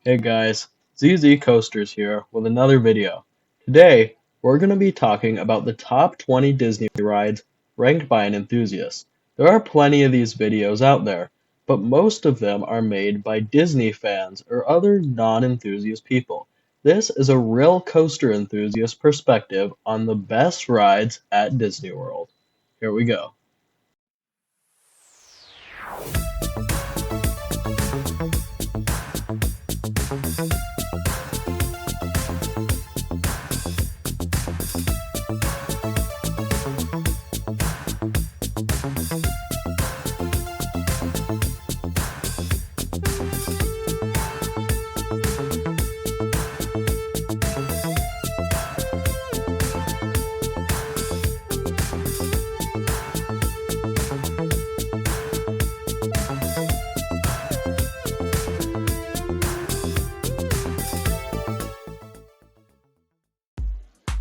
Hey guys, ZZ Coasters here with another video. Today, we're going to be talking about the top 20 Disney rides ranked by an enthusiast. There are plenty of these videos out there, but most of them are made by Disney fans or other non-enthusiast people. This is a real coaster enthusiast perspective on the best rides at Disney World. Here we go.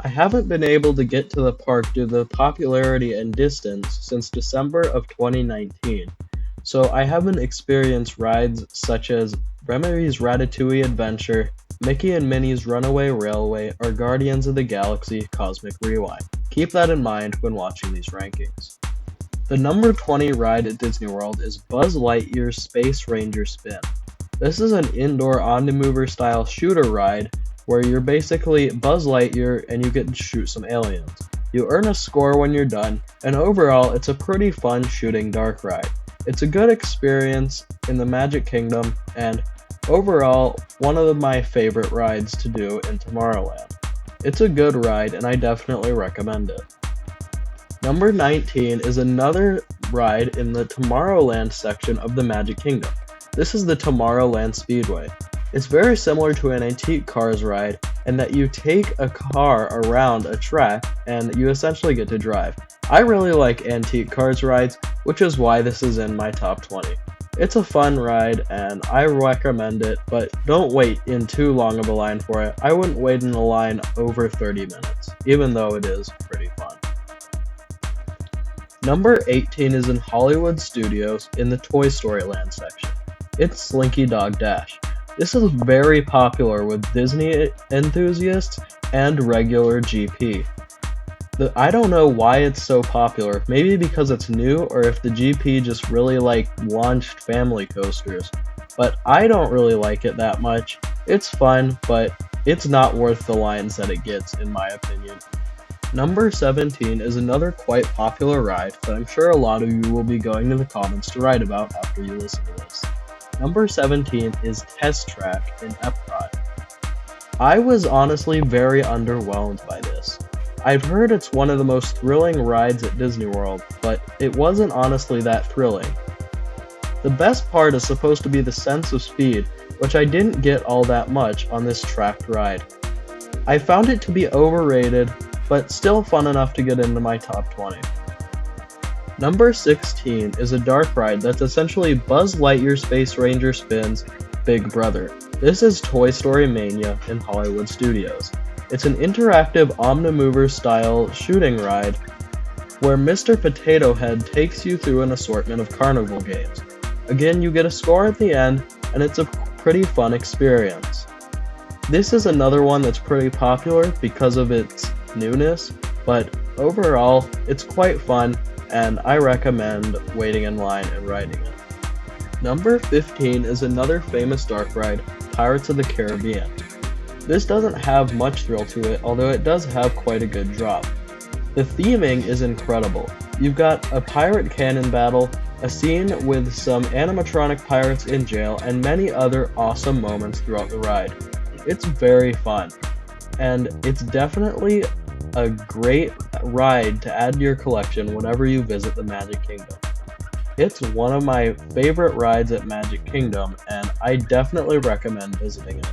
I haven't been able to get to the park due to the popularity and distance since December of 2019, so I haven't experienced rides such as Remy's Ratatouille Adventure, Mickey and Minnie's Runaway Railway, or Guardians of the Galaxy Cosmic Rewind. Keep that in mind when watching these rankings. The number 20 ride at Disney World is Buzz Lightyear's Space Ranger Spin. This is an indoor on-the-mover style shooter ride where you're basically Buzz Lightyear and you get to shoot some aliens. You earn a score when you're done, and overall it's a pretty fun shooting dark ride. It's a good experience in the Magic Kingdom, and overall one of my favorite rides to do in Tomorrowland. It's a good ride and I definitely recommend it. Number 19 is another ride in the Tomorrowland section of the Magic Kingdom. This is the Tomorrowland Speedway. It's very similar to an antique cars ride in that you take a car around a track and you essentially get to drive. I really like antique cars rides, which is why this is in my top 20. It's a fun ride and I recommend it, but don't wait in too long of a line for it. I wouldn't wait in a line over 30 minutes, even though it is pretty fun. Number 18 is in Hollywood Studios in the Toy Story Land section. It's Slinky Dog Dash. This is very popular with Disney enthusiasts and regular GP. I don't know why it's so popular, maybe because it's new or if the GP just really launched family coasters, but I don't really like it that much. It's fun, but it's not worth the lines that it gets in my opinion. Number 17 is another quite popular ride that I'm sure a lot of you will be going to the comments to write about after you listen to this. Number 17 is Test Track in Epcot. I was honestly very underwhelmed by this. I've heard it's one of the most thrilling rides at Disney World, but it wasn't honestly that thrilling. The best part is supposed to be the sense of speed, which I didn't get all that much on this tracked ride. I found it to be overrated, but still fun enough to get into my top 20. Number 16 is a dark ride that's essentially Buzz Lightyear Space Ranger Spin's big brother. This is Toy Story Mania in Hollywood Studios. It's an interactive Omnimover style shooting ride where Mr. Potato Head takes you through an assortment of carnival games. Again, you get a score at the end, and it's a pretty fun experience. This is another one that's pretty popular because of its newness, but overall, it's quite fun and I recommend waiting in line and riding it. Number 15 is another famous dark ride, Pirates of the Caribbean. This doesn't have much thrill to it, although it does have quite a good drop. The theming is incredible. You've got a pirate cannon battle, a scene with some animatronic pirates in jail, and many other awesome moments throughout the ride. It's very fun, and it's definitely a great ride to add to your collection whenever you visit the Magic Kingdom. It's one of my favorite rides at Magic Kingdom, and I definitely recommend visiting it.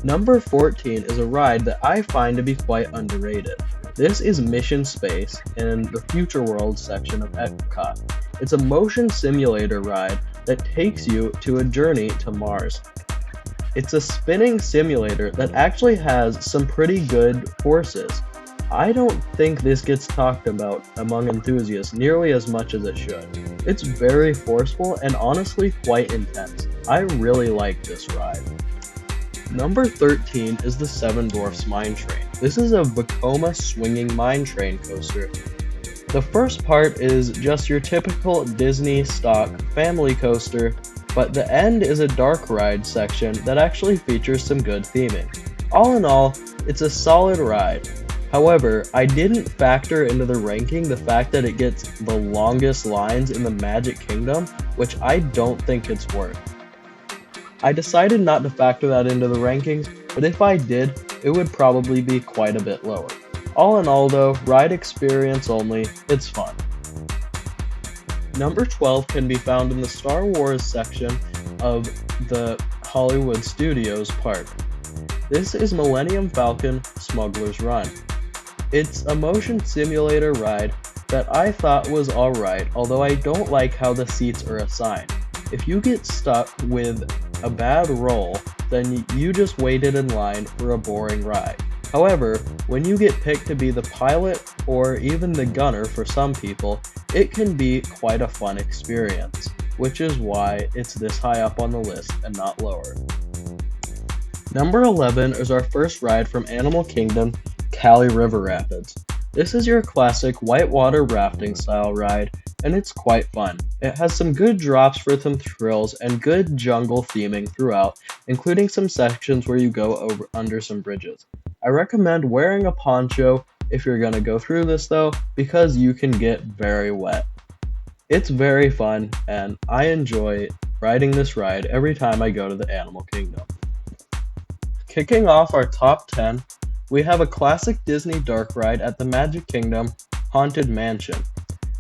Number 14 is a ride that I find to be quite underrated. This is Mission Space in the Future World section of Epcot. It's a motion simulator ride that takes you to a journey to Mars. It's a spinning simulator that actually has some pretty good forces. I don't think this gets talked about among enthusiasts nearly as much as it should. It's very forceful and honestly quite intense. I really like this ride. Number 13 is the Seven Dwarfs Mine Train. This is a Vekoma swinging mine train coaster. The first part is just your typical Disney stock family coaster, but the end is a dark ride section that actually features some good theming. All in all, it's a solid ride. However, I didn't factor into the ranking the fact that it gets the longest lines in the Magic Kingdom, which I don't think it's worth. I decided not to factor that into the rankings, but if I did, it would probably be quite a bit lower. All in all though, ride experience only, it's fun. Number 12 can be found in the Star Wars section of the Hollywood Studios park. This is Millennium Falcon Smuggler's Run. It's a motion simulator ride that I thought was alright, although I don't like how the seats are assigned. If you get stuck with a bad roll, then you just waited in line for a boring ride. However, when you get picked to be the pilot or even the gunner for some people, it can be quite a fun experience, which is why it's this high up on the list and not lower. Number 11 is our first ride from Animal Kingdom, Cali River Rapids. This is your classic whitewater rafting style ride, and it's quite fun. It has some good drops for some thrills and good jungle theming throughout, including some sections where you go under some bridges. I recommend wearing a poncho if you're gonna go through this though, because you can get very wet. It's very fun, and I enjoy riding this ride every time I go to the Animal Kingdom. Kicking off our top 10, we have a classic Disney dark ride at the Magic Kingdom, Haunted Mansion.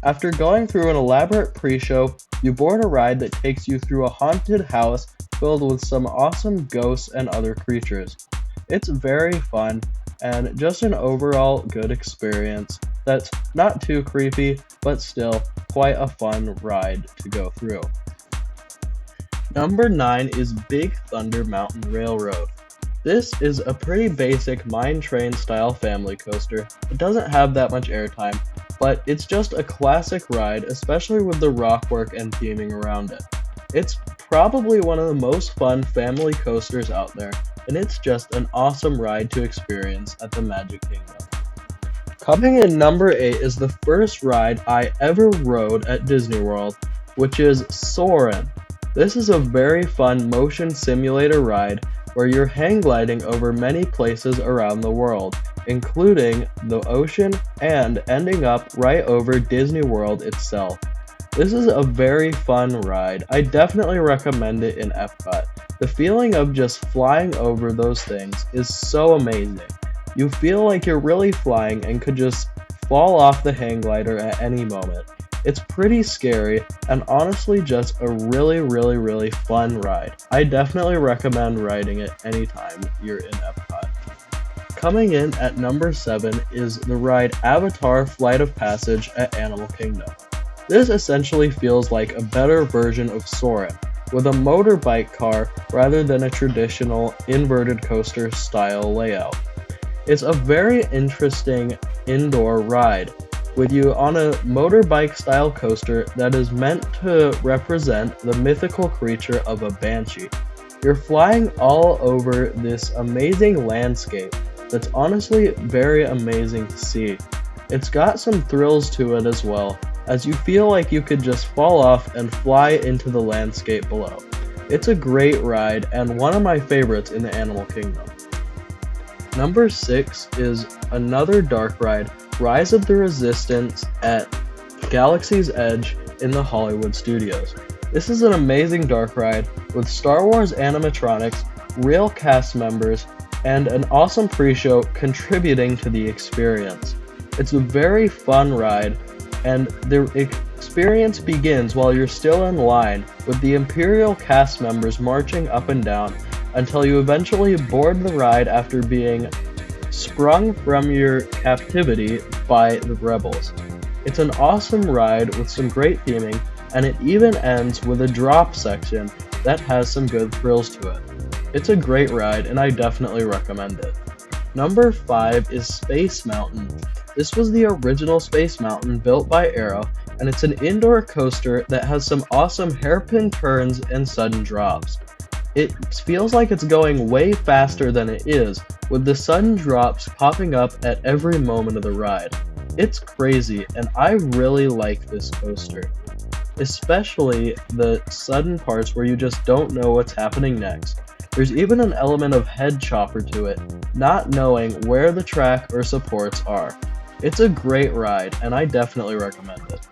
After going through an elaborate pre-show, you board a ride that takes you through a haunted house filled with some awesome ghosts and other creatures. It's very fun and just an overall good experience that's not too creepy, but still quite a fun ride to go through. Number 9 is Big Thunder Mountain Railroad. This is a pretty basic mine train style family coaster. It doesn't have that much airtime, but it's just a classic ride, especially with the rock work and theming around it. It's probably one of the most fun family coasters out there, and it's just an awesome ride to experience at the Magic Kingdom. Coming in number 8 is the first ride I ever rode at Disney World, which is Soarin. This is a very fun motion simulator ride where you're hang gliding over many places around the world, including the ocean and ending up right over Disney World itself. This is a very fun ride. I definitely recommend it in Epcot. The feeling of just flying over those things is so amazing. You feel like you're really flying and could just fall off the hang glider at any moment. It's pretty scary and honestly just a really fun ride. I definitely recommend riding it anytime you're in Epcot. Coming in at number 7 is the ride Avatar Flight of Passage at Animal Kingdom. This essentially feels like a better version of Soarin', with a motorbike car rather than a traditional inverted coaster style layout. It's a very interesting indoor ride, with you on a motorbike style coaster that is meant to represent the mythical creature of a banshee. You're flying all over this amazing landscape that's honestly very amazing to see. It's got some thrills to it as well, as you feel like you could just fall off and fly into the landscape below. It's a great ride and one of my favorites in the Animal Kingdom. Number 6 is another dark ride, Rise of the Resistance at Galaxy's Edge in the Hollywood Studios. This is an amazing dark ride with Star Wars animatronics, real cast members, and an awesome pre-show contributing to the experience. It's a very fun ride, and the experience begins while you're still in line with the Imperial cast members marching up and down until you eventually board the ride after being sprung from your captivity by the rebels. It's an awesome ride with some great theming, and it even ends with a drop section that has some good thrills to it. It's a great ride and I definitely recommend it. Number 5 is Space Mountain. This was the original Space Mountain built by Arrow, and it's an indoor coaster that has some awesome hairpin turns and sudden drops. It feels like it's going way faster than it is, with the sudden drops popping up at every moment of the ride. It's crazy, and I really like this coaster. Especially the sudden parts where you just don't know what's happening next. There's even an element of head chopper to it, not knowing where the track or supports are. It's a great ride, and I definitely recommend it.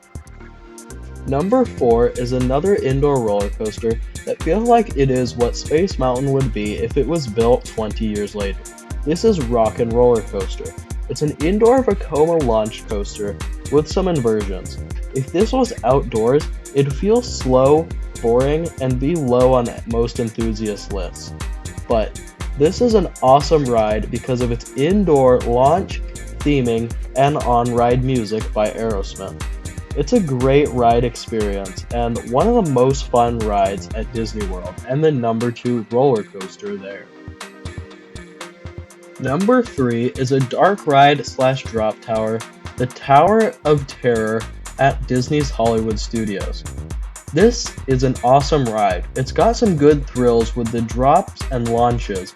Number 4 is another indoor roller coaster that feels like it is what Space Mountain would be if it was built 20 years later. This is Rockin' Roller Coaster. It's an indoor Vekoma launch coaster with some inversions. If this was outdoors, it'd feel slow, boring, and be low on most enthusiast lists. But this is an awesome ride because of its indoor launch, theming, and on-ride music by Aerosmith. It's a great ride experience and one of the most fun rides at Disney World, and the number 2 roller coaster there. Number 3 is a dark ride / drop tower, the Tower of Terror at Disney's Hollywood Studios. This is an awesome ride. It's got some good thrills with the drops and launches,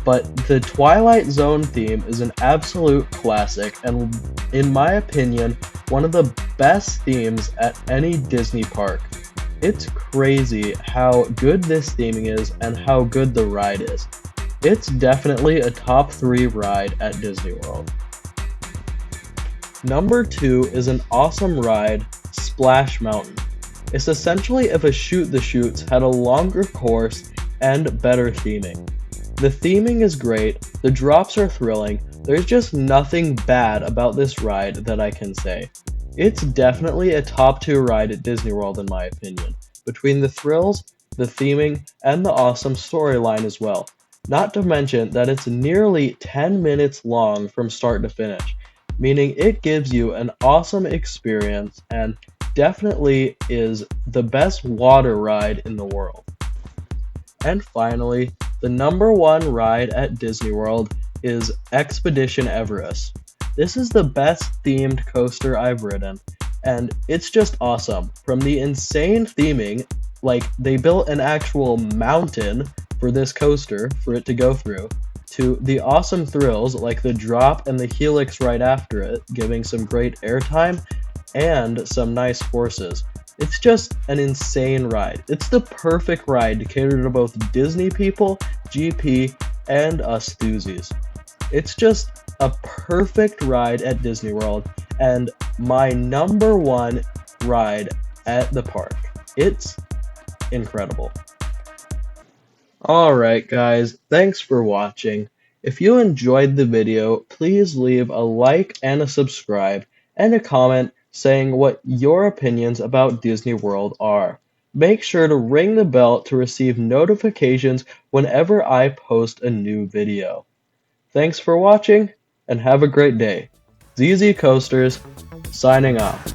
but the Twilight Zone theme is an absolute classic and, in my opinion, one of the best themes at any Disney park. It's crazy how good this theming is and how good the ride is. It's definitely a top 3 ride at Disney World. Number 2 is an awesome ride, Splash Mountain. It's essentially if a Shoot the Chutes had a longer course and better theming. The theming is great, the drops are thrilling, there's just nothing bad about this ride that I can say. It's definitely a top 2 ride at Disney World in my opinion, between the thrills, the theming, and the awesome storyline as well. Not to mention that it's nearly 10 minutes long from start to finish, meaning it gives you an awesome experience and definitely is the best water ride in the world. And finally, the number 1 ride at Disney World is Expedition Everest. This is the best themed coaster I've ridden, and it's just awesome. From the insane theming, like they built an actual mountain for this coaster for it to go through, to the awesome thrills like the drop and the helix right after it, giving some great airtime and some nice forces. It's just an insane ride. It's the perfect ride to cater to both Disney people, GP, and us enthusiasts. It's just a perfect ride at Disney World and my number 1 ride at the park. It's incredible. Alright guys, thanks for watching. If you enjoyed the video, please leave a like and a subscribe and a comment saying what your opinions about Disney World are. Make sure to ring the bell to receive notifications whenever I post a new video. Thanks for watching and have a great day. ZZ Coasters, signing off.